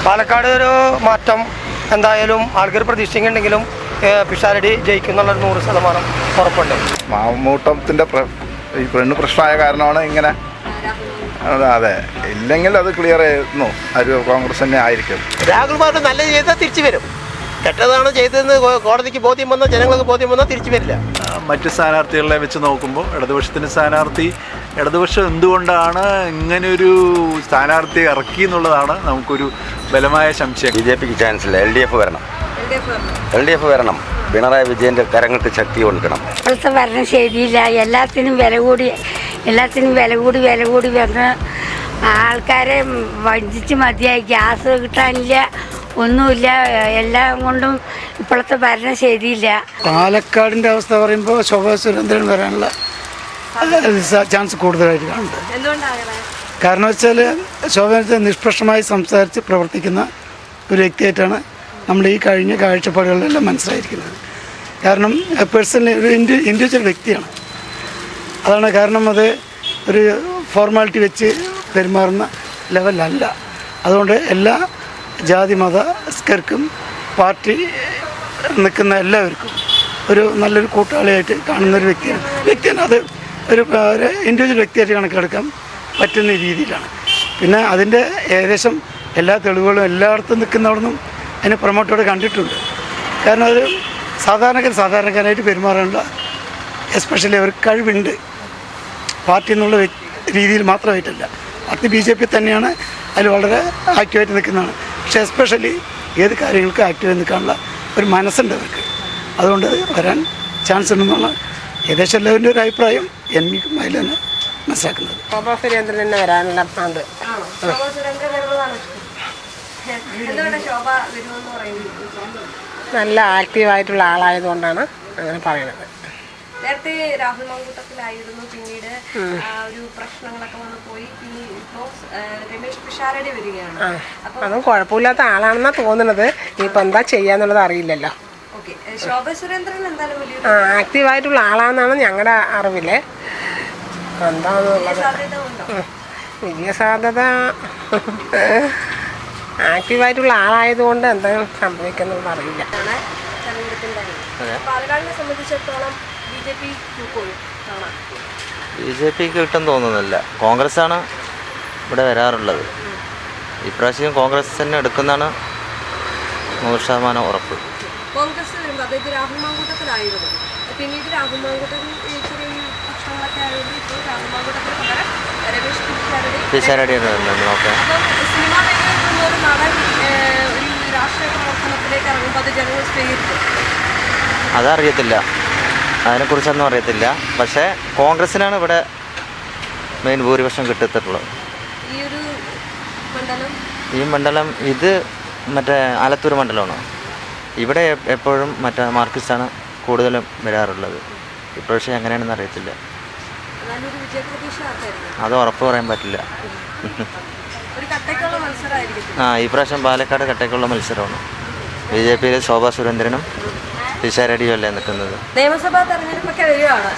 പാലക്കാട് ഒരു മാറ്റം എന്തായാലും ആൾക്കാർ പ്രതീക്ഷിക്കുന്നുണ്ടെങ്കിലും പിഷാരടി ജയിക്കുന്നുള്ള 100% ഉറപ്പുണ്ട്. മാമൂട്ടത്തിൻ്റെ ഈ പെണ്ണ് പ്രശ്നമായ കാരണമാണ് ഇങ്ങനെ. അതെ, ഇല്ലെങ്കിൽ അത് ക്ലിയർ ആയിരുന്നു. അത് കോൺഗ്രസ് തന്നെ ആയിരിക്കും. രാഹുൽ മാധവ് നല്ല ചെയ്താൽ തിരിച്ചു വരും. കെട്ടതാണ് ചെയ്തതെന്ന് കോടതിക്ക് ബോധ്യം വന്നാൽ, ജനങ്ങൾക്ക് ബോധ്യം വന്നാൽ തിരിച്ചു വരില്ല. മറ്റ് സ്ഥാനാർത്ഥികളെ വെച്ച് നോക്കുമ്പോൾ ഇടതുപക്ഷത്തിൻ്റെ സ്ഥാനാർത്ഥി, ഇടതുപക്ഷം എന്തുകൊണ്ടാണ് ഇങ്ങനെയൊരു സ്ഥാനാർത്ഥിയെ ഇറക്കി എന്നുള്ളതാണ് നമുക്കൊരു ബലമായ സംശയം. BJPക്ക് ചാൻസ് ഇല്ല. LDF വരണം. പിണറായി വിജയൻ്റെ കരങ്ങൾക്ക് ശക്തി കൊടുക്കണം. ഇപ്പോഴത്തെ ഭരണം ശരിയില്ല. എല്ലാത്തിനും വില കൂടി വന്ന് ആൾക്കാരെ വഞ്ചിച്ച് മതിയായി. ഗ്യാസ് കിട്ടാനില്ല, ഒന്നുമില്ല. എല്ലാം കൊണ്ടും ഇപ്പോഴത്തെ ഭരണം ശരിയില്ല. പാലക്കാടിൻ്റെ അവസ്ഥ പറയുമ്പോൾ ശോഭാ സുരേന്ദ്രൻ വരാനുള്ള ചാൻസ് കൂടുതലായിട്ട് കാണുന്നുണ്ട്. കാരണം വെച്ചാൽ ശോഭാ നിഷ്പക്ഷമായി സംസാരിച്ച് പ്രവർത്തിക്കുന്ന ഒരു വ്യക്തിയായിട്ടാണ് നമ്മൾ ഈ കഴിഞ്ഞ കാഴ്ചപ്പാടുകളിലെല്ലാം മനസ്സിലായിരിക്കുന്നത്. കാരണം പേഴ്സണലി ഒരു ഇൻഡിവിജ്വൽ വ്യക്തിയാണ്. അതാണ് കാരണം. അത് ഒരു ഫോർമാലിറ്റി വെച്ച് പെരുമാറുന്ന ലെവലല്ല. അതുകൊണ്ട് എല്ലാ ജാതി മതസ്ഥർക്കും പാർട്ടി നിൽക്കുന്ന എല്ലാവർക്കും ഒരു നല്ലൊരു കൂട്ടാളിയായിട്ട് കാണുന്നൊരു വ്യക്തിയാണ്. അത് ഒരു ഇൻഡിവിജ്വൽ വ്യക്തിയായിട്ട് കണക്കെടുക്കാൻ പറ്റുന്ന രീതിയിലാണ്. പിന്നെ അതിൻ്റെ ഏകദേശം എല്ലാ തെളിവുകളും എല്ലായിടത്തും നിൽക്കുന്നവിടുന്നും അതിനെ പ്രൊമോട്ടോടെ കണ്ടിട്ടുണ്ട്. കാരണം ഒരു സാധാരണക്കാരായിട്ട് പെരുമാറാനുള്ള എസ്പെഷ്യലി ഒരു കഴിവുണ്ട്. പാർട്ടി എന്നുള്ള രീതിയിൽ മാത്രമായിട്ടല്ല, പാർട്ടി BJP തന്നെയാണ്, അതിൽ വളരെ ആക്റ്റീവായിട്ട് നിൽക്കുന്നതാണ്. പക്ഷേ എസ്പെഷ്യലി ഏത് കാര്യങ്ങൾക്കും ആക്റ്റീവായി നിൽക്കാനുള്ള ഒരു മനസ്സുണ്ട് അവർക്ക്. അതുകൊണ്ട് വരാൻ ചാൻസ് ഉണ്ടെന്നാണ് ഏകദേശം എല്ലാവരുടെ ഒരു അഭിപ്രായം. എനിക്കും അതിൽ തന്നെ മനസ്സിലാക്കുന്നത്. ശോഭാ സുരേന്ദ്രൻ തന്നെ വരാനുള്ള ഉണ്ട്. നല്ല ആക്റ്റീവായിട്ടുള്ള ആളായതുകൊണ്ടാണ് അങ്ങനെ പറയുന്നത്. നേരത്തെ രാഹുൽ മാങ്കൂട്ടത്തിലായിരുന്നു, പിന്നീട് ഒരു പ്രശ്നങ്ങളൊക്കെ വന്നു പോയി. ഇപ്പോൾ രമേശ് പിഷാരടി വരികയാണ്. അതും കുഴപ്പമില്ലാത്ത ആളാണെന്നാണ് തോന്നുന്നത്. ഇനിയിപ്പോൾ എന്താ ചെയ്യാന്നുള്ളത് അറിയില്ലല്ലോ. ശോഭാ സുരേന്ദ്രൻ എന്തായാലും വലിയ ആക്റ്റീവായിട്ടുള്ള ആളാണെന്നാണ് ഞങ്ങളുടെ അറിവില്. എന്താണെന്നുള്ളത് വിജയസാധ്യത ആക്റ്റീവായിട്ടുള്ള ആളായതുകൊണ്ട് എന്തെങ്കിലും സംഭവിക്കുന്നുള്ളത് അറിയില്ല. പാലക്കാടിനെ സംബന്ധിച്ചിടത്തോളം BJPക്ക് കിട്ടും തോന്നുന്നില്ല. കോൺഗ്രസ്സാണ് ഇവിടെ വരാറുള്ളത്. ഇപ്രാവശ്യം കോൺഗ്രസ് തന്നെ എടുക്കുന്നതാണ് 100% ഉറപ്പ്. കോൺഗ്രസ് വരുമ്പോൾ അതായത് രാഹുൽ മാങ്കൂട്ടത്തിലായിരുന്നു, പിന്നീട് രാഹുൽ മാങ്കൂട്ടത്തിൽ ചെറിയ പ്രശ്നങ്ങളൊക്കെ ആയതുകൊണ്ട് ഇപ്പോൾ രാഹുൽ മാങ്കൂട്ടത്തിന് പകരം രമേശ് പിഷാരടി നോക്കാം. അപ്പം സിനിമാ മേഖലയിൽ നിന്ന് ഒരു നടൻ ഒരു രാഷ്ട്രീയ പ്രവർത്തനത്തിലേക്ക് ഇറങ്ങുമ്പോൾ അത് ജനങ്ങൾ സ്വീകരിക്കും. അതറിയത്തില്ല, അതിനെക്കുറിച്ചൊന്നും അറിയത്തില്ല. പക്ഷേ കോൺഗ്രസ്സിനാണ് ഇവിടെ മെയിൻ ഭൂരിപക്ഷം കിട്ടത്തുള്ളത്. ഈ മണ്ഡലം ഇത് മറ്റേ ആലത്തൂർ മണ്ഡലമാണ്. ഇവിടെ എപ്പോഴും മറ്റേ മാർക്സിസ്റ്റാണ് കൂടുതലും വരാറുള്ളത്. ഇപ്രാവശ്യം എങ്ങനെയാണെന്ന് അറിയത്തില്ല. അത് ഉറപ്പ് പറയാൻ പറ്റില്ല. ഈ പ്രാവശ്യം പാലക്കാട് കട്ടയ്ക്കുള്ള മത്സരമാണ്. BJPയിൽ ശോഭാ സുരേന്ദ്രനും പിഷാരടിയും അല്ലേ നിൽക്കുന്നത്. നിയമസഭാ തെരഞ്ഞെടുപ്പൊക്കെ വരികയാണ്.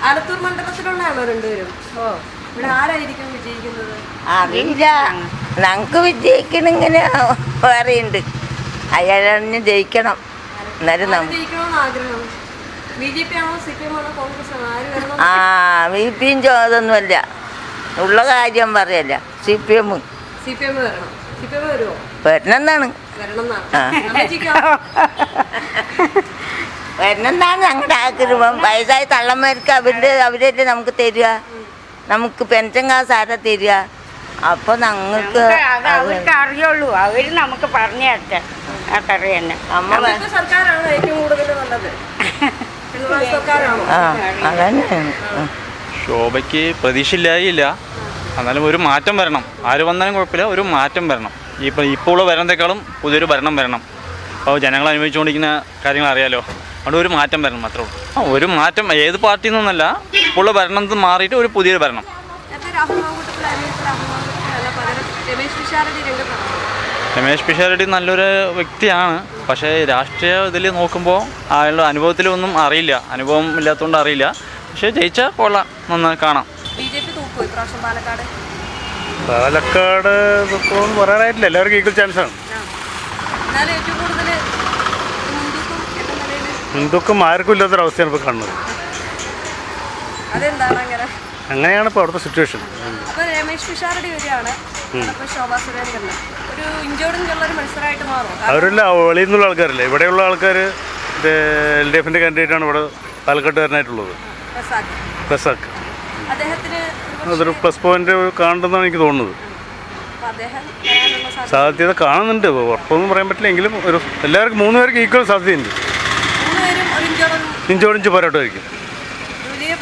ആലത്തൂർ മണ്ഡലത്തിലുള്ളതാണോ രണ്ടുപേരും? ഇവിടെ ആരായിരിക്കും വിജയിക്കുന്നത്? അറിയില്ല. ഞങ്ങൾക്ക് വിജയിക്കണിങ്ങനെ പറയുന്നുണ്ട്. അയാളെ ജയിക്കണം. ജയിക്കണമെന്ന് ആഗ്രഹം. BJP ആണോ CPM ആണോ കോൺഗ്രസ് ആണോ? VPയും ചോദൊന്നുമല്ല, ഉള്ള കാര്യം പറയല്ല. CPM വരണം. CPM വരുമോ? വരണമെന്നാണ് ഞങ്ങളുടെ ആഗ്രഹം. വയസ്സായ തള്ളന്മാർക്ക് അവരല്ലേ നമുക്ക് തരിക. നമുക്ക് പെൻഷൻ കാശ് ആരാ തരിക? അപ്പൊ ഞങ്ങൾക്ക് അവർക്ക് അറിയുള്ളൂ. അവര് നമുക്ക് പറഞ്ഞു തരട്ടെ. അതറിയന്നെ സർക്കാരാണ് ഏറ്റവും കൂടുതൽ നല്ലത്. അതന്നെയാണ്. ശോഭയ്ക്ക് പ്രതീക്ഷയില്ലായില്ല. എന്നാലും ഒരു മാറ്റം വരണം. ആര് വന്നാലും കുഴപ്പമില്ല, ഒരു മാറ്റം വരണം. ഇപ്പോൾ ഉള്ള ഭരണത്തെക്കാളും പുതിയൊരു ഭരണം വരണം. അപ്പോൾ ജനങ്ങൾ അനുഭവിച്ചുകൊണ്ടിരിക്കുന്ന കാര്യങ്ങൾ അറിയാലോ. അതുകൊണ്ട് ഒരു മാറ്റം വരണം, മാത്രമേ ഉള്ളൂ. ഒരു മാറ്റം ഏത് പാർട്ടിയിൽ നിന്നല്ല, ഇപ്പോൾ ഉള്ള ഭരണത്തിൽ മാറിയിട്ട് ഒരു പുതിയൊരു ഭരണം. രമേശ് പിഷാരടി നല്ലൊരു വ്യക്തിയാണ്. പക്ഷേ രാഷ്ട്രീയ ഇതിൽ നോക്കുമ്പോൾ അയാളുടെ അനുഭവത്തിലൊന്നും അറിയില്ല. അനുഭവം ഇല്ലാത്തതുകൊണ്ട് അറിയില്ല. പക്ഷേ ജയിച്ചാൽ കൊള്ളാം, നന്നായി കാണാം. പാലക്കാട് ഇപ്പോൾ പറയാനായിട്ടില്ല, എല്ലാവർക്കും ഈക്വൽ ചാൻസാണ്. എന്നാലും ഏറ്റവും കൂടുതൽ ഹിന്ദുക്കും എന്ന നിലയിൽ ഹിന്ദുക്കും ആർക്കും ഇല്ലാത്തൊരവസ്ഥയാണ് ഇപ്പോൾ കാണുന്നത്. അതെന്താണ് അങ്ങനെ? അങ്ങനെയാണ് ഇപ്പോൾ അവിടുത്തെ സിറ്റുവേഷൻ. അപ്പോൾ രമേശ് പിഷാരടി വരികയാണ്, അപ്പോൾ ശോഭാ സുരേന്ദ്രൻ ഒരു ഇഞ്ചോടിഞ്ചുള്ള ഒരു മത്സരമായിട്ട് മാറും. അവരെല്ലാം വെളിയിൽ നിന്നുള്ള ആൾക്കാരല്ലേ, ഇവിടെയുള്ള ആൾക്കാർ LDFിൻ്റെ കാൻഡിഡേറ്റാണ് ഇവിടെ പാലക്കാട്ടുകാരനായിട്ടുള്ളത്, റസാഖ്. അദ്ദേഹത്തിന് അതൊരു പ്ലസ് പോയിന്റ് കാണുന്നതാണ് എനിക്ക് തോന്നുന്നത്. അദ്ദേഹം വരാനുള്ള സാധ്യത കാണുന്നുണ്ട്, ഉറപ്പൊന്നും പറയാൻ പറ്റില്ല. എങ്കിലും ഒരു എല്ലാവർക്കും 3 പേർക്ക് ഈക്വൽ സാധ്യതയുണ്ട്. 3 പേരും ഒരു ഇഞ്ചോടിഞ്ച് പോരാട്ടമായിരിക്കും വലിയ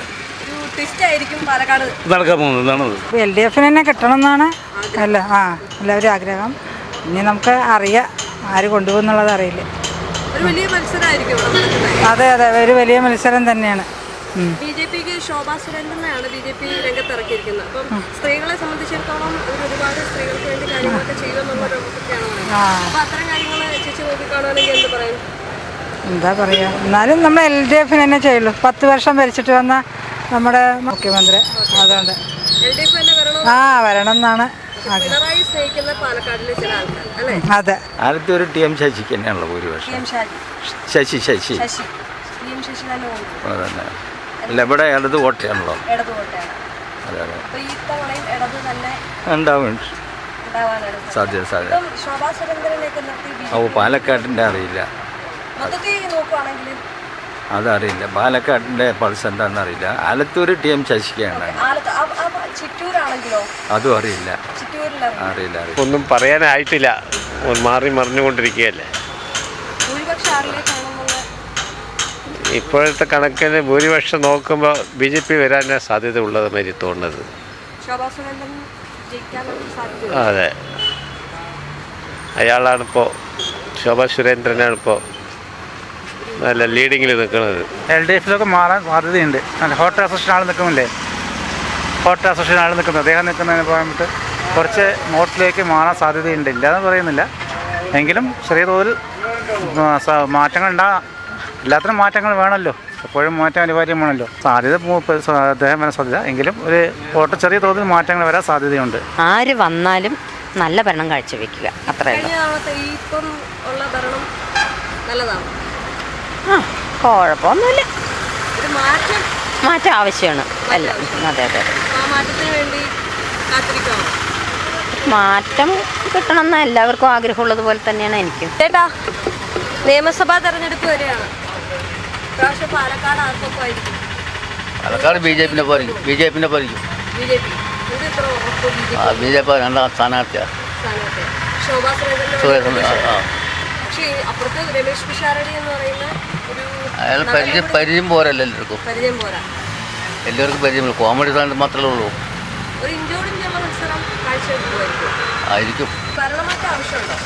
ഒരു ട്വിസ്റ്റ് ആയിരിക്കും പാലക്കാട് നടക്കാൻ പോകുന്നത്. ഇതാണത്. LDF തന്നെ കിട്ടണം എന്നാണ് എല്ലാവരും ആഗ്രഹം. ഇനി നമുക്ക് അറിയാം ആര് കൊണ്ടുപോകുന്നുള്ളത് അറിയില്ല. ഒരു വലിയ മത്സരമായിരിക്കും ഇവിടെ നടക്കുന്നത്. അതെ, ഒരു വലിയ മത്സരം തന്നെയാണ്. BJPക്ക് ശോഭാ സുരേന്ദ്രനെയാണ് BJP രംഗത്ത് ഇറക്കിയിരിക്കുന്നത്. അപ്പം സ്ത്രീകളെ സംബന്ധിച്ചിടത്തോളം ഒരുപാട് സ്ത്രീകൾക്ക് വേണ്ടി കാര്യങ്ങളൊക്കെ ചെയ്യുമെന്നുള്ളതൊക്കെയാണ് പറയുന്നത്. അപ്പൊ അത്തരം കാര്യങ്ങൾ ചേച്ചി നോക്കിക്കാണുകയാണെങ്കിൽ എന്ത് പറയും? എന്താ പറയുക, എന്നാലും നമ്മൾ LDF തന്നെ ചെയ്യുള്ളൂ. 10 വർഷം ഭരിച്ചിട്ട് വന്ന നമ്മുടെ മുഖ്യമന്ത്രി, അതുകൊണ്ട് LDF തന്നെ വരണം. വരണം എന്നാണ്. പിണറായി സ്നേഹിക്കുന്ന പാലക്കാടിലെ ചില ആൾക്കാർ അല്ലേ? അതെ, ആദ്യത്തെ ഒരു TM ശശിക്ക് തന്നെയാണല്ലോ ഭൂരിപക്ഷം. ശശി ശശി തന്നെ അതന്നെ. അല്ല, ഇവിടെ ഇടത് വോട്ടാണല്ലോ. ഇടത് വോട്ടാണ്. അതെ അതെ, അപ്പൊ ഈ തവണയും ഇടത് തന്നെ ഉണ്ടാവും ഉണ്ടാവാനാണ് സാധ്യത. ശോഭാ സുരേന്ദ്രനെയൊക്കെ നിർത്തി പാലക്കാട്ടിൻ്റെ അറിയില്ല, മൊത്തത്തിൽ നോക്കുവാണെങ്കിൽ അതറിയില്ല. പാലക്കാടിൻ്റെ പൾസ് എന്താണെന്ന് അറിയില്ല. ആലത്തൂർ TM ശശിക്കാണ്, ചിറ്റൂരാണെങ്കിലോ അതും അറിയില്ല. അറിയില്ല. ഒന്നും പറയാനായിട്ടില്ല, മാറി മറിഞ്ഞുകൊണ്ടിരിക്കുകയല്ലേ. ഭൂരിപക്ഷം ആരിലേക്കാണെന്നുള്ള ഇപ്പോഴത്തെ കണക്കിന് ഭൂരിപക്ഷം നോക്കുമ്പോൾ BJP വരാനാണ് സാധ്യത ഉള്ളത് മാതിരി തോന്നുന്നത്. ശോഭാ സുരേന്ദ്രൻ ജയിക്കാനുള്ള സാധ്യത. അതെ, അയാളാണിപ്പോൾ, ശോഭാ സുരേന്ദ്രനാണിപ്പോൾ നല്ല ലീഡിങ്ങിൽ നിൽക്കുന്നത്. LDFിലൊക്കെ മാറാൻ സാധ്യതയുണ്ട്. ഹോട്ടൽ അസോസിയേഷൻ ആൾ നിൽക്കുന്നില്ലേ, ഹോട്ടൽ അസോസിയേഷൻ ആൾ നിൽക്കുന്നത്, അദ്ദേഹം നിൽക്കുന്നതിന് പോയിട്ട് കുറച്ച് വോട്ടിലേക്ക് മാറാൻ സാധ്യതയുണ്ട്. ഇല്ലാന്ന് പറയുന്നില്ല, എങ്കിലും ചെറിയ തോതിൽ മാറ്റങ്ങൾ ഉണ്ടാകാം. എല്ലാത്തിനും മാറ്റങ്ങൾ വേണമല്ലോ, എപ്പോഴും മാറ്റം അനിവാര്യമാണല്ലോ. സാധ്യത അദ്ദേഹം വരാൻ സാധ്യത, എങ്കിലും ഒരു വോട്ട് ചെറിയ തോതിൽ മാറ്റങ്ങൾ വരാൻ സാധ്യതയുണ്ട്. ആര് വന്നാലും നല്ല ഭരണം കാഴ്ചവെക്കുക, അത്രയല്ല. ഇപ്പം ഉള്ള ഭരണം നല്ലതാണ്, കുഴപ്പമൊന്നുമില്ല. ഒരു മാറ്റം ആവശ്യമാണ്. അല്ല, അതെ. ആ മാറ്റത്തിന് വേണ്ടി കാത്തിരിക്കണം. മാറ്റം കിട്ടണമെന്ന് എല്ലാവർക്കും ആഗ്രഹമുള്ളത് പോലെ തന്നെയാണ് എനിക്കും. ചേട്ടാ, നിയമസഭാ തെരഞ്ഞെടുപ്പ് വരെയാണ്. പ്രാവശ്യം പാലക്കാട് ആർക്കൊക്കെ ആയിരിക്കും? പാലക്കാട് BJPനെ ഭരിക്കും. BJP ഇത് ഇത്ര ഉറപ്പ് BJP 2ാം സ്ഥാനാർത്ഥിയാണ്. ശോഭാ സുരേന്ദ്രൻ. പക്ഷേ അപ്പുറത്ത് രമേശ് പിഷാരടി എന്ന് പറയുന്ന ഒരു അയാൾ പരിചയം പോരല്ലോ എല്ലാവർക്കും. പരിചയം പോരാ, എല്ലാവർക്കും പരിചയമില്ല. കോമഡി സ്ഥാനത്ത് മാത്രമേ ഉള്ളൂ. ഒരു ഇഞ്ചോടിഞ്ചുള്ള മത്സരം കാഴ്ചവെക്കുമായിരിക്കും. ആയിരിക്കും. ഭരണമാറ്റം ആവശ്യമുണ്ടോ?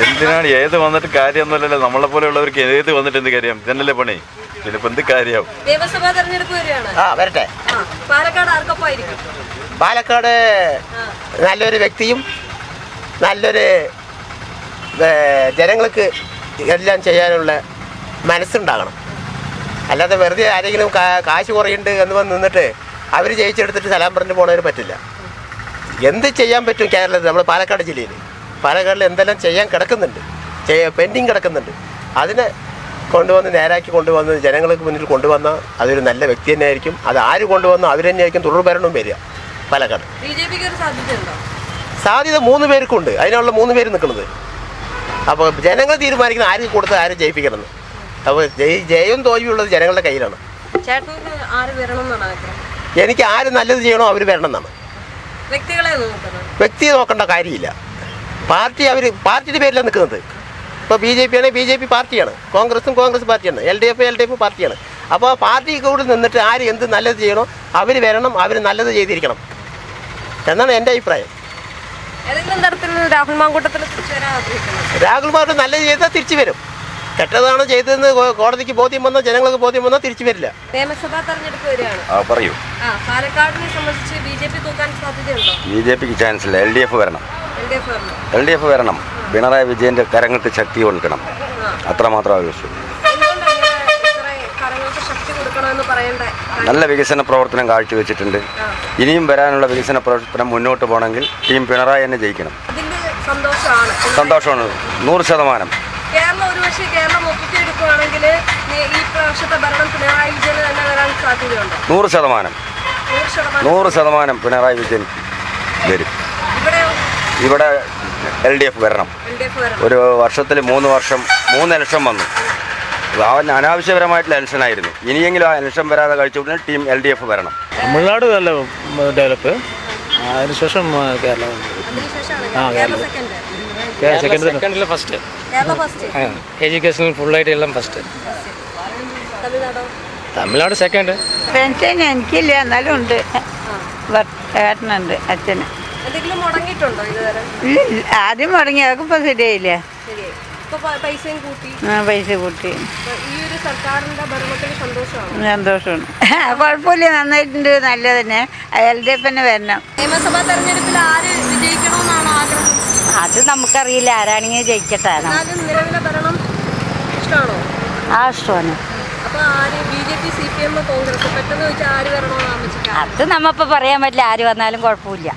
എന്തിനാണ് ഏത് വന്നിട്ട് കാര്യമൊന്നുമല്ലല്ലോ. നമ്മളെ പോലെയുള്ളവർക്ക് ഏത് വന്നിട്ട് എന്ത് കാര്യം? ഇതന്നല്ലേ പണി. ചിലപ്പോൾ എന്ത് കാര്യമാവും. നിയമസഭാ തെരഞ്ഞെടുപ്പ് വരികയാണ്. വരട്ടെ. പാലക്കാട് ആർക്കൊപ്പമായിരിക്കും? പാലക്കാട് നല്ലൊരു വ്യക്തിയും നല്ലൊരു ജനങ്ങൾക്ക് എല്ലാം ചെയ്യാനുള്ള മനസ്സുണ്ടാകണം. അല്ലാതെ വെറുതെ ആരെങ്കിലും കാശ് കുറയുണ്ട് എന്ന് വന്ന് നിന്നിട്ട് അവർ ജയിച്ചെടുത്തിട്ട് സലാം പറഞ്ഞു പോണവർ പറ്റില്ല. എന്ത് ചെയ്യാൻ പറ്റും കേരളത്തിൽ? നമ്മൾ പാലക്കാട് ജില്ലയിൽ പാലക്കാടിൽ എന്തെല്ലാം ചെയ്യാൻ കിടക്കുന്നുണ്ട്, പെൻഡിങ് കിടക്കുന്നുണ്ട്. അതിനെ നേരാക്കി കൊണ്ടുവന്ന് ജനങ്ങൾക്ക് മുന്നിൽ കൊണ്ടുവന്നാൽ അതൊരു നല്ല വ്യക്തി തന്നെ ആയിരിക്കും. അത് ആര് കൊണ്ടുവന്നോ അവർ തന്നെ ആയിരിക്കും തുടർ ഭരണവും വരിക പാലക്കാട്. സാധ്യത 3 പേർക്കുണ്ട്, അതിനുള്ള 3 പേര് നിൽക്കുന്നത്. അപ്പോൾ ജനങ്ങൾ തീരുമാനിക്കുന്നത് ആര് കൊടുത്ത് ആര് ജയിപ്പിക്കണമെന്ന്. അപ്പോൾ ജയവും തോൽവിയുള്ളത് ജനങ്ങളുടെ കയ്യിലാണ്. എനിക്ക് ആര് നല്ലത് ചെയ്യണോ അവർ വരണം എന്നാണ്. വ്യക്തിയെ നോക്കേണ്ട കാര്യമില്ല. പാർട്ടിയുടെ പേരിലാണ് നിൽക്കുന്നത്. ഇപ്പോൾ BJP ആണെങ്കിൽ BJP പാർട്ടിയാണ്, കോൺഗ്രസ് പാർട്ടിയാണ്, LDF പാർട്ടിയാണ്. അപ്പോൾ പാർട്ടി കൂടെ നിന്നിട്ട് ആര് എന്ത് നല്ലത് ചെയ്യണോ അവർ വരണം, അവർ നല്ലത് ചെയ്തിരിക്കണം എന്നാണ് എൻ്റെ അഭിപ്രായം. രാഹുൽ മാങ്കൂട്ടത്തിൽ നല്ലത് ചെയ്താൽ തിരിച്ചു വരും. കെട്ടതാണ് ചെയ്തതെന്ന് കോടതിക്ക് ബോധ്യം വന്നാൽ, ജനങ്ങൾക്ക് ബോധ്യം വന്നാൽ തിരിച്ചു വരില്ല. നിയമസഭാ തെരഞ്ഞെടുപ്പ് വരികയാണ്. പറയൂ. പാലക്കാടിനെ സംബന്ധിച്ച് BJP തൂക്കാൻ സാധ്യതയുണ്ടോ? BJPക്ക് ചാൻസ് ഇല്ല. LDF വരണം. പിണറായി വിജയന്റെ കരങ്ങൾക്ക് ശക്തി കൊടുക്കണം, അത്രമാത്രം ആവശ്യം. കരങ്ങൾക്ക് ശക്തി കൊടുക്കണമെന്ന് പറയാൻ വേണ്ട നല്ല വികസന പ്രവർത്തനം കാഴ്ചവെച്ചിട്ടുണ്ട്. ഇനിയും വരാനുള്ള വികസന പ്രവർത്തനം മുന്നോട്ട് പോകണമെങ്കിൽ ടീം പിണറായി തന്നെ ജയിക്കണം. അതിന്റെ സന്തോഷമാണ്. സന്തോഷമാണ് 100%. കേരളം ഒരുപക്ഷെ കേരളം ഒപ്പിച്ചെടുക്കുകയാണെങ്കിൽ ഈ പ്രാവശ്യത്തെ ഭരണം പിണറായി വിജയന് തന്നെ വരാൻ സാധ്യതയുണ്ട്. 100%. 100% പിണറായി വിജയൻ വരും. ഇവിടെ LDF വരണം. ഒരു വർഷത്തിൽ 3 വർഷം 3 ഇലക്ഷൻ വന്നു. അവൻ അനാവശ്യപരമായിട്ടുള്ള ഇലക്ഷനായിരുന്നു. ഇനിയെങ്കിലും ആ ഇലക്ഷൻ വരാതെ കഴിച്ചുകൊണ്ട് ടീം LDF വരണം. തമിഴ്നാട് നല്ല ഡെവലപ്പ്, അതിനുശേഷം കേരളം. സെക്കൻഡിൽ ഫസ്റ്റ്, എഡ്യൂക്കേഷനിൽ ഫുള്ളായിട്ട് എല്ലാം ഫസ്റ്റ്. തമിഴ്നാട് സെക്കൻഡ്. പെൻഷൻ എനിക്കില്ല, എന്നാലും ഉണ്ട്. ഏട്ടനുണ്ട്, അച്ഛന്. എന്തെങ്കിലും മുടങ്ങിയിട്ടുണ്ടോ ഇതുവരെ? ആദ്യം മുടങ്ങി, അതൊക്കെ ഇപ്പം ശരിയായില്ലേ? പൈസയും കൂട്ടി. പൈസ കൂട്ടി. ഈ ഒരു സർക്കാരിന്റെ ഭരണത്തിൽ സന്തോഷമാണ്. സന്തോഷമാണ്. കുഴപ്പമില്ല, നന്നായിട്ടുണ്ട്, നല്ലത് തന്നെ. LDF തന്നെ വരണം. നിയമസഭാ തെരഞ്ഞെടുപ്പിൽ ആര് വിജയിക്കണമെന്നാണ് ആഗ്രഹം? അത് നമുക്കറിയില്ല, ആരാണെങ്കിൽ ജയിക്കട്ടെ. നിലവിലെ ഭരണം ഇഷ്ടമാണോ? ഇഷ്ടമാണ്. അപ്പൊ ആര് BJP, CPM, കോൺഗ്രസ് പെട്ടെന്ന് വെച്ചാൽ ആര് വരണമെന്നാണ്? അത് നമ്മളിപ്പോൾ പറയാൻ പറ്റില്ല, ആര് വന്നാലും കുഴപ്പമില്ല.